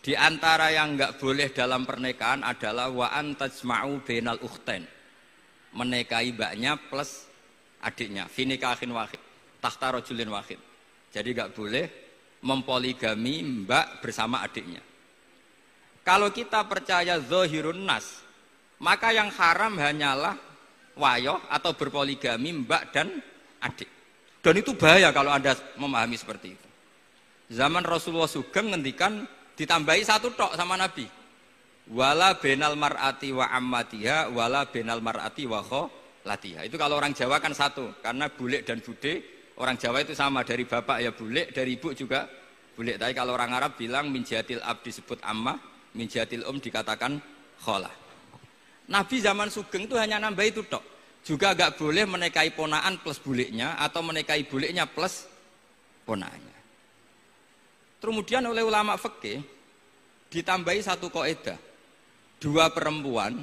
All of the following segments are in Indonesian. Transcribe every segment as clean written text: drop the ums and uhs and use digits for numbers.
Di antara yang enggak boleh dalam pernikahan adalah wa an tajma'u bainal ukhtain. Menikahi mbaknya plus adiknya, fi nikahin wahid, tahta rajulin wahid. Jadi enggak boleh mempoligami mbak bersama adiknya. Kalau kita percaya zahirun nas, maka yang haram hanyalah wayoh atau berpoligami mbak dan adik. Dan itu bahaya kalau Anda memahami seperti itu. Zaman Rasulullah Sugeng ngendikan ditambahi satu tok sama Nabi. Wala benal mar'ati wa ammatiha wala benal mar'ati wa kholatiha. Itu kalau orang Jawa kan satu, karena bulik dan bude orang Jawa itu sama, dari bapak ya bulik, dari ibu juga bulik. Tapi kalau orang Arab bilang min jatil ab disebut ammah, min jatil dikatakan kholah. Nabi zaman Sugeng itu hanya nambah itu tok. Juga gak boleh menikahi ponaan plus buliknya atau menikahi buliknya plus ponaannya. Kemudian oleh ulama fikih ditambahi satu kaidah. Dua perempuan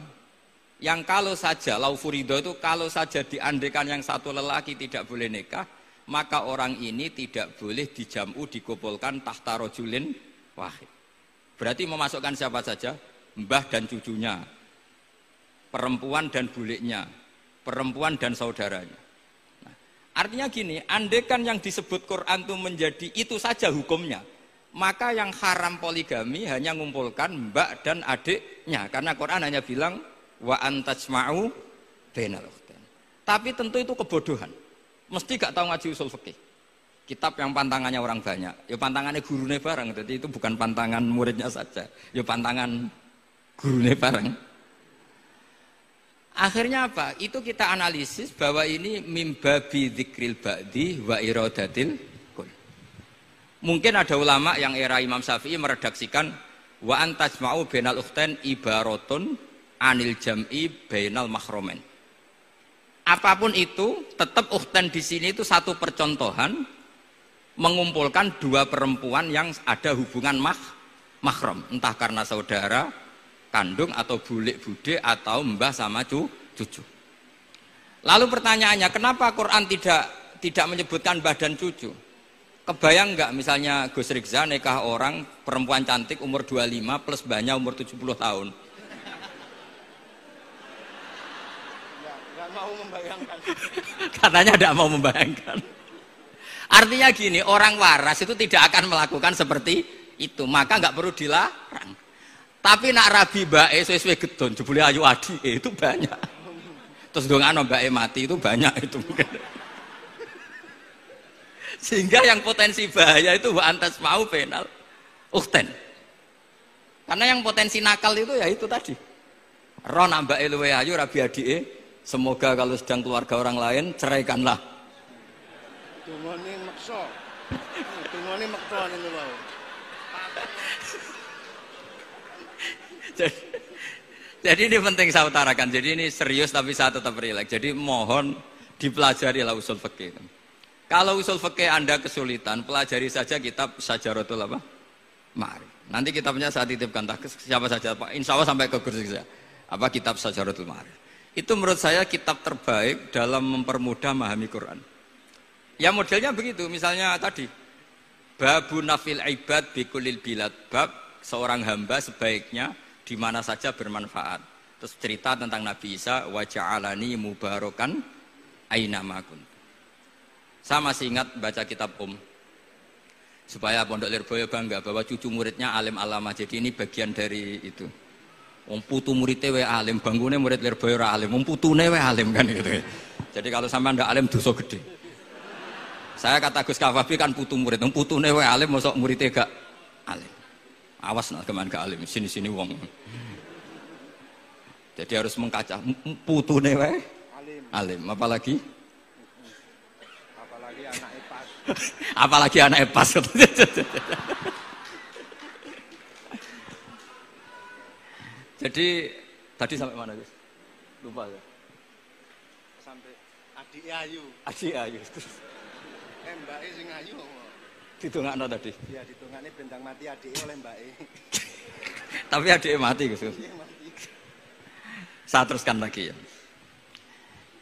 yang kalau saja laufurido itu kalau saja diandekan yang satu lelaki tidak boleh nikah, maka orang ini tidak boleh dijamu dikumpulkan tahta rajulin wahid. Berarti memasukkan siapa saja? Mbah dan cucunya, perempuan dan buliknya, perempuan dan saudaranya. Nah, artinya gini, andekan yang disebut Quran itu menjadi itu saja hukumnya, maka yang haram poligami hanya mengumpulkan mbak dan adiknya, karena Quran hanya bilang wa antajma'u bainal ukhtain. Tapi tentu itu kebodohan. Mesti gak tahu ngaji usul fikih. Kitab yang pantangannya orang banyak, ya pantangannya gurune bareng. Jadi itu bukan pantangan muridnya saja, ya pantangan gurune bareng. Akhirnya apa? Itu kita analisis bahwa ini mimbabi dzikril ba'di wa iradatil kul. Mungkin ada ulama yang era Imam Syafi'i meredaksikan wa antajma'u bainal ukhtain ibaratun anil jam'i bainal mahromen. Apapun itu, tetap ukhtain di sini itu satu percontohan mengumpulkan dua perempuan yang ada hubungan mahram, entah karena saudara kandung atau bulik bude atau mbah sama cucu. Lalu pertanyaannya, kenapa Quran tidak menyebutkan mbah dan cucu? Kebayang nggak misalnya Gus Rikza nikah orang perempuan cantik umur 25 plus mbahnya umur 70 tahun? Nggak mau membayangkan. Katanya tidak mau membayangkan. Artinya gini, orang waras itu tidak akan melakukan seperti itu, maka nggak perlu dilarang. Tapi nak rabi bae sesuai gedon, jebule ayu adi itu banyak. Terus dongano bae mati itu banyak itu mungkin. Sehingga yang potensi bahaya itu wa antas mau penal ukhten. Karena yang potensi nakal itu ya itu tadi. Ro nak bae luwe ayu rabi adike, semoga kalau sedang keluarga orang lain ceraikanlah. Tungone maksa. Tungone maksa niku wae. Jadi ini penting saya utarakan. Jadi ini serius tapi saya tetap rileks. Jadi mohon dipelajari lah usul fikih. Kalau usul fikih Anda kesulitan, pelajari saja kitab Syajaratul apa? Ma'arif. Nanti kitabnya saya titipkan siapa saja Pak. Insya Allah sampai ke kursi saya. Apa kitab Syajaratul Ma'arif. Itu menurut saya kitab terbaik dalam mempermudah memahami Quran. Ya modelnya begitu. Misalnya tadi babu nafil ibad bikulil bilad, bab seorang hamba sebaiknya di mana saja bermanfaat. Terus cerita tentang Nabi Isa wa ja'alani mubarakan aina ma kuntu. Saya masih ingat baca kitab supaya Pondok Lirboyo bangga bahwa cucu muridnya alim alama. Jadi ini bagian dari itu. Wong putu muridnya we alim, bangunnya murid Lirboyo ora alim, wong putune we alim kan gitu. Jadi kalau sampean ndak alim dosa gede. Saya kata Gus Kafabi kan putu murid, wong putune we alim mosok muridnya gak alim. Awas nak keman gak alim, sini-sini wong. Jadi harus mengkaca putune we alim, apalagi anak epas. Apalagi anak epas. Jadi tadi sampai mana Gus? Lupa ya. Sampai adik ayu. Adik ayu. Mbake sing ayu. Ditungakno tadi. Iya, ditungakne bentang mati adike oleh mbake. Tapi adike mati Gus. Saya teruskan lagi ya.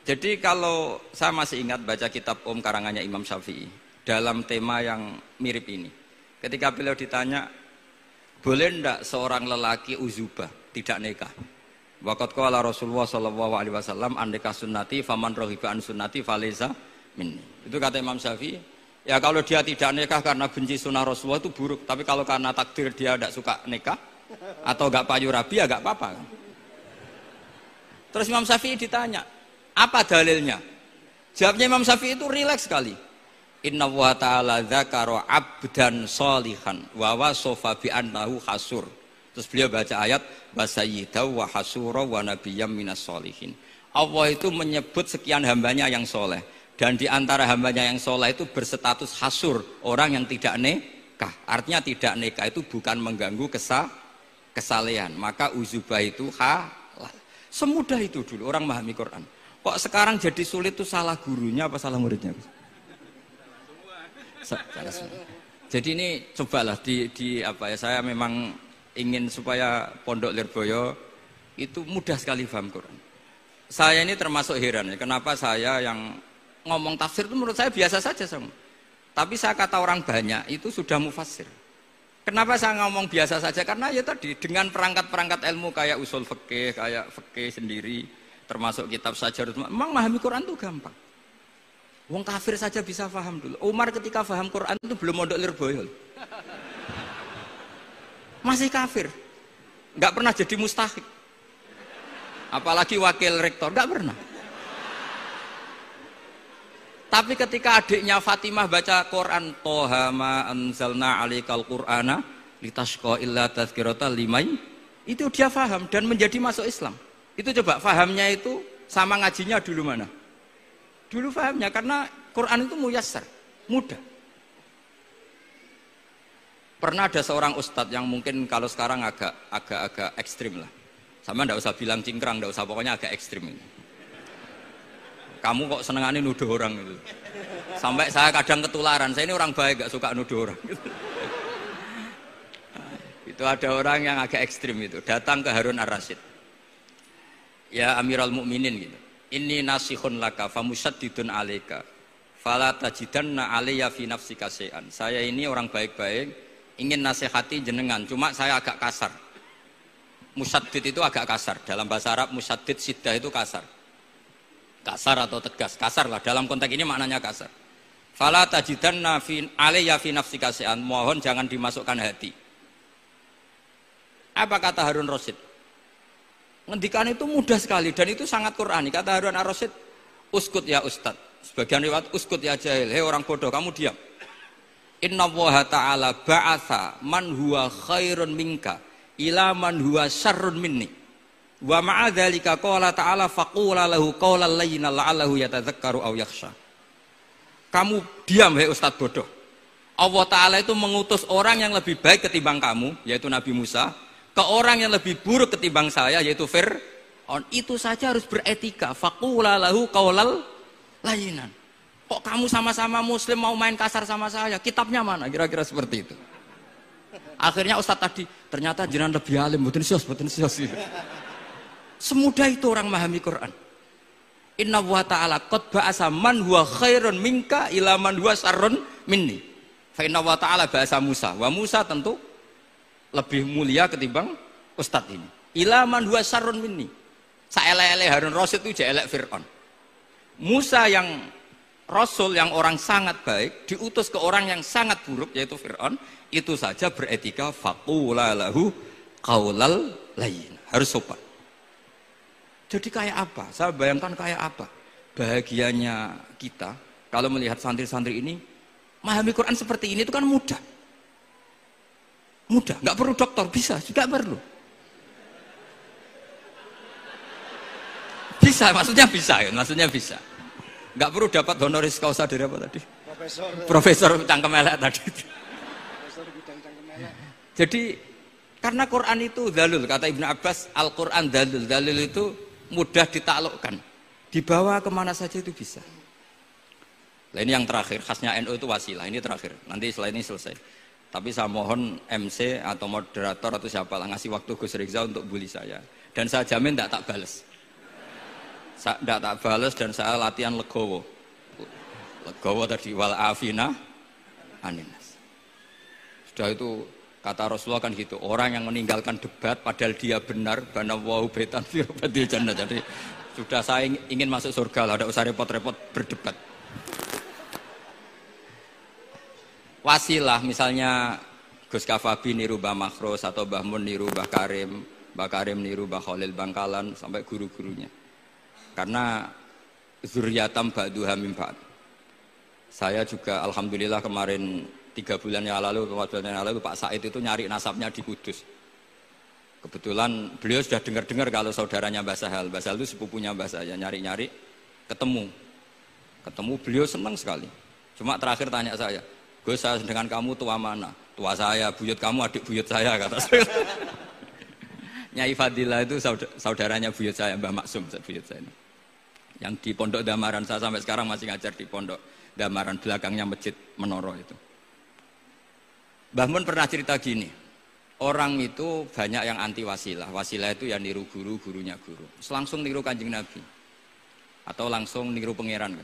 Jadi kalau saya masih ingat baca kitab karangannya Imam Syafi'i dalam tema yang mirip ini. Ketika beliau ditanya, Boleh ndak seorang lelaki uzubah tidak nikah? Waqat qala Rasulullah sallallahu alaihi wasallam andika sunnati faman raghiba an sunnati falaysa minni. Itu kata Imam Syafi'i. Ya kalau dia tidak nikah karena benci sunnah Rasulullah itu buruk, tapi kalau karena takdir dia tidak suka nikah atau enggak payu rabi ya enggak apa-apa. Terus Imam Syafi'i ditanya, apa dalilnya? Jawabnya Imam Syafi'i itu rileks sekali. Inna wa ta'ala dzakara 'abdan sholihan wa wasafa bi annahu hasur. Terus beliau baca ayat wa sayyidaw wa hasura wa nabiyyam minas sholihin. Allah itu menyebut sekian hambanya yang soleh, dan di antara hambanya yang soleh itu berstatus hasur, orang yang tidak nikah. Artinya tidak nikah itu bukan mengganggu kesalehan, maka uzubah itu halal. Semudah itu dulu orang memahami Quran. Kok sekarang jadi sulit itu salah gurunya apa salah muridnya? Jadi ini cobalah di apa ya, saya memang ingin supaya Pondok Lirboyo itu mudah sekali paham Quran. Saya ini termasuk heran ya, kenapa saya yang ngomong tafsir itu menurut saya biasa saja sama. Tapi saya kata orang banyak itu sudah mufassir. Kenapa saya ngomong biasa saja? Karena ya tadi dengan perangkat-perangkat ilmu kayak usul fikih, kayak fikih sendiri, termasuk kitab Sajarut, memang memahami Quran itu gampang. Wong kafir saja bisa paham dulu. Umar ketika paham Quran itu belum mondok Lirboyo. Masih kafir. Enggak pernah jadi mustahik. Apalagi wakil rektor, enggak pernah. Tapi ketika adiknya Fatimah baca Quran, Toha ma anzalna 'alaikal Qur'ana litashqa illa tazkiratan liman, itu dia paham dan menjadi masuk Islam. Itu coba fahamnya itu sama ngajinya dulu mana? Dulu fahamnya karena Quran itu muyassar, mudah. Pernah ada seorang ustadz yang mungkin kalau sekarang agak ekstrim lah. Sama ndak usah bilang cingkrang, ndak usah, pokoknya agak ekstrim ini. Kamu kok senengannya nuduh orang itu. Sampai saya kadang ketularan, saya ini orang baik gak suka nuduh orang. Itu ada orang yang agak ekstrim itu, datang ke Harun Ar-Rasyid. Ya Amirul Mukminin gitu. Inni nasihun laka famusaddidun alaika fala tajidanna alayya fi nafsika syai'an. Saya ini orang baik-baik, ingin nasihati jenengan, cuma saya agak kasar. Musaddid itu agak kasar. Dalam bahasa Arab musaddid siddah itu kasar. Kasar atau tegas, kasar lah. Dalam konteks ini maknanya kasar. Fala tajidanna fi alayya fi nafsika syai'an. Mohon jangan dimasukkan hati. Apa kata Harun Rasyid? Ngendikan itu mudah sekali dan itu sangat Qur'ani. Kata Harun Ar-Rasyid, uskut ya ustad. Sebagian riwayat uskut ya jahil. Hei orang bodoh, kamu diam. Inna Allaha ta'ala ba'atha man huwa khairun minka ila man huwa syarrun minni. Wa ma'adzalika qala ta'ala faqula lahu qawlan layyinan la'allahu yatadzakkaru aw yakhsha. Kamu diam hei ustad bodoh. Allah Ta'ala itu mengutus orang yang lebih baik ketimbang kamu, yaitu Nabi Musa, ke orang yang lebih buruk ketimbang saya, yaitu Fir'aun. Itu saja harus beretika. Faqula lahu qaulal layyinan. Kok kamu sama-sama muslim mau main kasar sama saya? Kitabnya mana? Kira-kira seperti itu. Akhirnya Ustadz tadi, ternyata jenengan lebih alim, mboten sios. Semudah itu orang memahami Quran. Inna wa ta'ala qad ba'asa man huwa khairun minka ila man huwa syarrun minni. Fa inna wa ta'ala ba'asa Musa. Wa Musa tentu lebih mulia ketimbang Ustadz ini. Ila man huwa syarrun minni. Saelek-elek Harun Rasyid itu jelek Fir'aun. Musa yang Rasul yang orang sangat baik diutus ke orang yang sangat buruk yaitu Fir'aun, itu saja beretika faqula lahu qaulal layyin. Harus sopan. Jadi kayak apa? Saya bayangkan kayak apa bahagianya kita kalau melihat santri-santri ini memahami Quran seperti ini. Itu kan mudah. Mudah, nggak perlu dokter, bisa, juga perlu. Bisa, maksudnya bisa. Nggak perlu dapat honoris causa dari apa tadi? Profesor cangkem elek tadi. Profesor bidang cangkem elek. Jadi karena Quran itu dalil, kata Ibnu Abbas, Al-Quran dalil itu mudah ditaklukkan, dibawa kemana saja itu bisa. Nah ini yang terakhir, khasnya NU itu wasilah, ini terakhir, nanti setelah ini selesai. Tapi saya mohon MC atau moderator atau siapa lah ngasih waktu Gus Rizal untuk bully saya. Dan saya jamin tidak tak balas. Tidak tak balas dan saya latihan legowo. Legowo tadi wal afina aninas. Sudah itu Kata Rasulullah kan gitu, orang yang meninggalkan debat padahal dia benar, banallahu baitan fi rabbil jannah. Jadi sudah saya ingin masuk surga lah, tidak usah repot-repot berdebat. Wasilah misalnya Gus Kafabi niru Mbah Makhros atau Mbah Mun niru Mbah Karim niru Mbah Khalil Bangkalan sampai guru-gurunya. Karena zuriyatam ba'duha min ba'd. Saya juga alhamdulillah kemarin 3 bulan yang lalu, 4 bulan yang lalu Pak Said itu nyari nasabnya di Kudus. Kebetulan beliau sudah dengar-dengar kalau saudaranya Mbah Sahal itu sepupunya Mbah saya, nyari-nyari ketemu beliau senang sekali. Cuma terakhir tanya saya, Gus, saya dengan kamu tua mana? Tua saya, buyut kamu adik buyut saya, kata saya. Nyai Fadila itu saudaranya buyut saya, Mbah Maksum buyut saya. Yang di Pondok Damaran, saya sampai sekarang masih ngajar di Pondok Damaran, belakangnya Masjid Menoro itu. Mbah Mun pernah cerita gini, orang itu banyak yang anti wasilah. Wasilah itu ya niru guru, gurunya guru. Langsung niru Kanjeng Nabi. Atau langsung niru pangeran.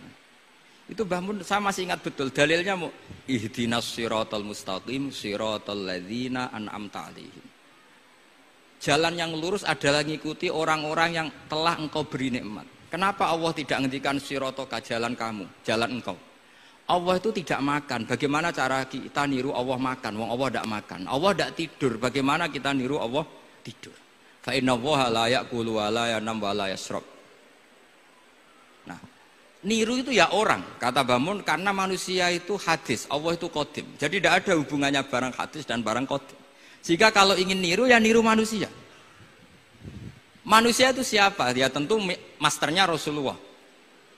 Itu Mbah Mun, saya masih ingat betul. Dalilnya mau ihdinas siratal mustaqim siratal ladzina an'amta 'alaihim. Jalan yang lurus adalah mengikuti orang-orang yang telah engkau beri nikmat. Kenapa Allah tidak ngendikan siratoka, jalan kamu, jalan engkau? Allah itu tidak makan. Bagaimana cara kita niru Allah makan? Wong Allah tidak makan. Allah tidak tidur. Bagaimana kita niru Allah tidur? Fa inna Allaha la ya'kulu wa la yanam wa la yashrab. Nah, niru itu ya orang, kata Bamun, karena manusia itu hadis, Allah itu qadim. Jadi tidak ada hubungannya barang hadis dan barang qadim. Jika kalau ingin niru ya niru manusia. Manusia itu siapa? Ya tentu masternya Rasulullah.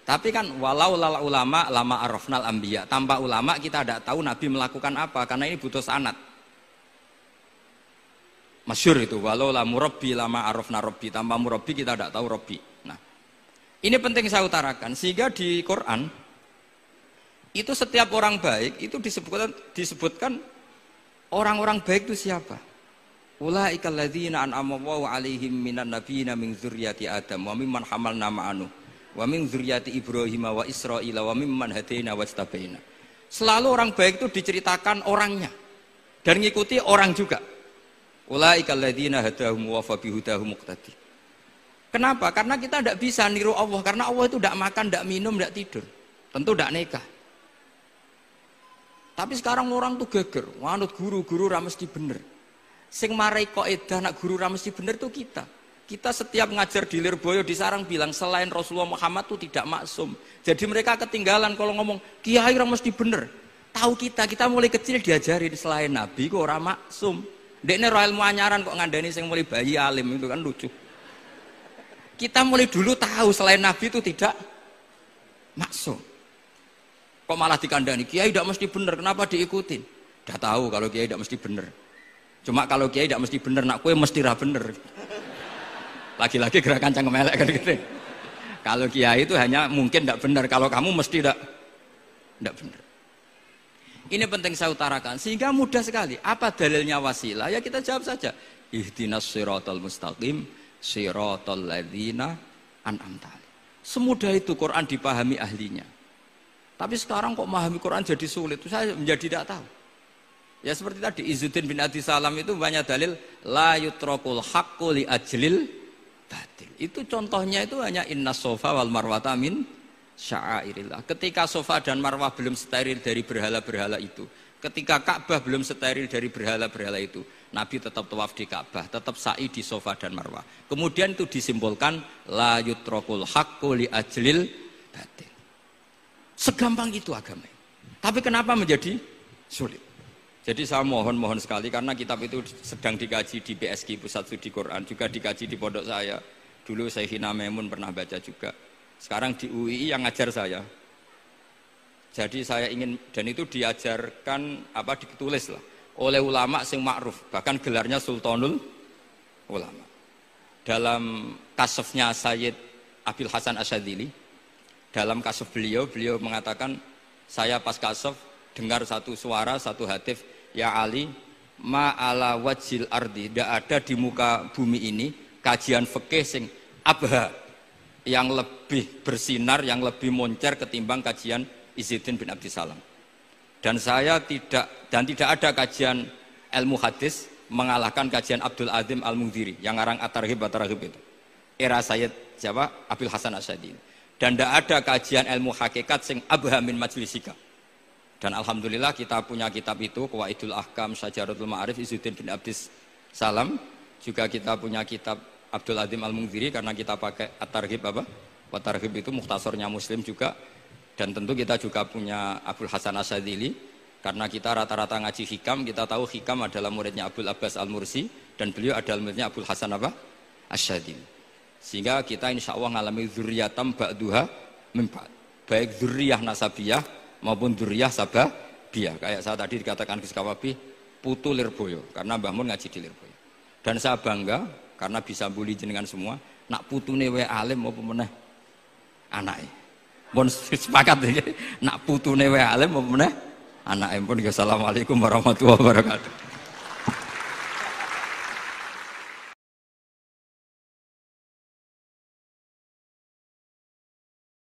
Tapi kan walau lala ulama lama arafnal anbiya. Tanpa ulama kita tidak tahu Nabi melakukan apa, karena ini butuh sanad. Masyhur itu walau la murabbi lama arafna rabbi. Tanpa murabbi kita tidak tahu rabbi. Nah, ini penting saya utarakan sehingga di Quran itu setiap orang baik itu disebutkan orang-orang baik itu siapa? Ulaikal ladzina an'ama Allahu 'alaihim minan nabiyina min dzurriyyati Adam wa mimman hamalna ma'anu wa min dzurriyyati Ibrahim wa Israila wa mimman hadaina wastabaina. Selalu orang baik itu diceritakan orangnya dan ngikuti orang juga. Ulaikal ladzina hadahum wa fa bihudahum muqtadi. Kenapa? Karena kita tidak bisa niru Allah, karena Allah itu tidak makan, tidak minum, tidak tidur. Tentu tidak nikah. Tapi sekarang orang tuh geger, wanut guru-guru ra mesti bener. Sing marai kaidah nak guru ra mesti bener itu kita. Kita setiap ngajar di Lirboyo di Sarang bilang selain Rasulullah Muhammad itu tidak maksum. Jadi mereka ketinggalan kalau ngomong kiai ra mesti bener. Tahu kita mulai kecil diajari selain Nabi kok ora maksum. Dekne ro ilmu anyaran kok ngandani sing mulai bayi alim itu kan lucu. Kita mulai dulu tahu selain Nabi itu tidak maksum. Kok malah dikandani kiai tidak mesti bener, kenapa diikutin? Udah tahu kalau kiai tidak mesti bener. Cuma kalau kiai tidak mesti bener, nak kue mesti ra bener. Lagi-lagi gerakan cangkem elek kan gitu. Kalau kiai itu hanya mungkin tidak bener, kalau kamu mesti tidak bener. Ini penting saya utarakan sehingga mudah sekali. Apa dalilnya wasilah? Ya kita jawab saja. Ihdinas siratal mustaqim siratal ladzina an'amta 'alaihim. Semudah itu Quran dipahami ahlinya. Tapi sekarang kok memahami Quran jadi sulit, saya menjadi tidak tahu. Ya seperti tadi Izzuddin bin Adi Salam itu banyak dalil la yutrakul haqqu li ajlil batil. Itu contohnya itu hanya innas sofa wal marwata min sya'airillah. Ketika sofa dan marwah belum steril dari berhala-berhala itu, ketika Ka'bah belum steril dari berhala-berhala itu, Nabi tetap tawaf di Ka'bah, tetap sa'i di sofa dan marwah. Kemudian itu disimpulkan la yutrakul haqqu li ajlil batil. Segampang itu agama. Tapi kenapa menjadi sulit? Jadi saya mohon sekali karena kitab itu sedang dikaji di PSG Pusat Studi Quran, juga dikaji di pondok saya. Dulu Syekhina Maimun pernah baca juga. Sekarang di UII yang ngajar saya. Jadi saya ingin, dan itu diajarkan ditulis lah oleh ulama sing ma'ruf, bahkan gelarnya Sultanul Ulama. Dalam kasafnya Sayyid Abil Hasan Asyadzili, dalam kasaf beliau mengatakan, saya pas kasaf dengar satu suara, satu hatif, ya Ali, ma'ala wajil ardi, tidak ada di muka bumi ini kajian fikih sing abha, yang lebih bersinar, yang lebih moncer ketimbang kajian Izzuddin bin Abdissalam. Dan saya tidak ada kajian ilmu hadis mengalahkan kajian Abdul Azim Al-Mundhiri yang ngarang At-Targhib itu. Era Sayyid siapa? Abil Hasan Asy'adili. Dan tidak ada kajian ilmu hakikat sing abha min majlisika. Dan alhamdulillah kita punya kitab itu, Qawaidul Ahkam, Syajaratul Ma'arif, Izzuddin bin Abdis Salam. Juga kita punya kitab Abdul Azim Al-Mundhiri karena kita pakai At-Targhib apa? At-Targhib itu mukhtasornya Muslim juga. Dan tentu kita juga punya Abul Hasan Asy'adili karena kita rata-rata ngaji hikam, kita tahu hikam adalah muridnya Abdul Abbas Al-Mursi dan beliau adalah muridnya Abul Hasan apa? Asy'adili. Sehingga kita insya Allah ngalami dzurriyatam ba'duha min ba'd. Baik dzurriyah nasabiyah maupun dzurriyah sababiyah. Kayak saya tadi dikatakan Gus Kawabi, putu Lirboyo karena Mbah Mun ngaji di Lirboyo. Dan saya bangga karena bisa bully jenengan semua, nak putune wae alim maupun meneh anake. Mun sepakat iki, nak putune wae alim maupun meneh anake. Pun assalamualaikum warahmatullahi wabarakatuh.